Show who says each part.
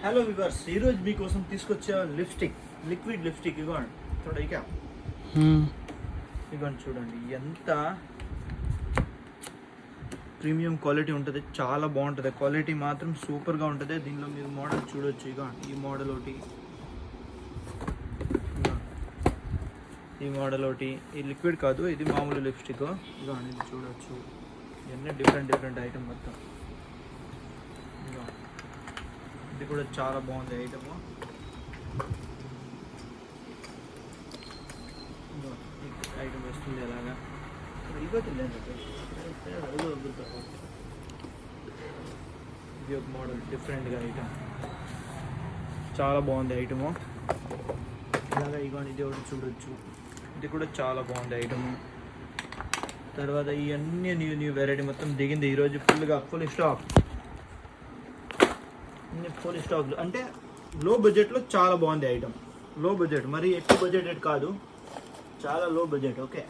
Speaker 1: Hello viewers, ఈరోజు మీకోసం తీసుకొచ్చా లిక్విడ్ లిప్స్టిక్. ఇవ్వండి చూడండి, ఇవ్వండి చూడండి ఎంత ప్రీమియం క్వాలిటీ ఉంటుంది, చాలా బాగుంటుంది. క్వాలిటీ మాత్రం సూపర్గా ఉంటుంది. దీనిలో మీరు మోడల్ చూడొచ్చు. ఇవ్వండి ఈ మోడల్ ఒకటి, ఈ మోడల్ ఒకటి. ఈ లిక్విడ్ కాదు, ఇది మామూలు లిప్స్టిక్. ఇవ్వండి ఇది చూడొచ్చు. ఇవన్నీ డిఫరెంట్ ఐటమ్ మొత్తం. ఇది కూడా చాలా బాగుంది ఐటమ్. ఐటమ్ వస్తుంది ఎలాగా ఇది ఒక మోడల్ డిఫరెంట్గా ఐటమ్, చాలా బాగుంది ఐటము. ఇలాగా ఇవ్వండి ఇది ఒకటి చూడొచ్చు. ఇది కూడా చాలా బాగుంది ఐటము. తర్వాత ఇవన్నీ న్యూ వెరైటీ మొత్తం దిగింది ఈరోజు ఫుల్ స్టాక్ అంటే లో బడ్జెట్లో చాలా బాగుంది ఐటమ్. లో బడ్జెట్, మరి ఎక్కువ బడ్జెట్ కాదు, చాలా లో బడ్జెట్. ఓకే.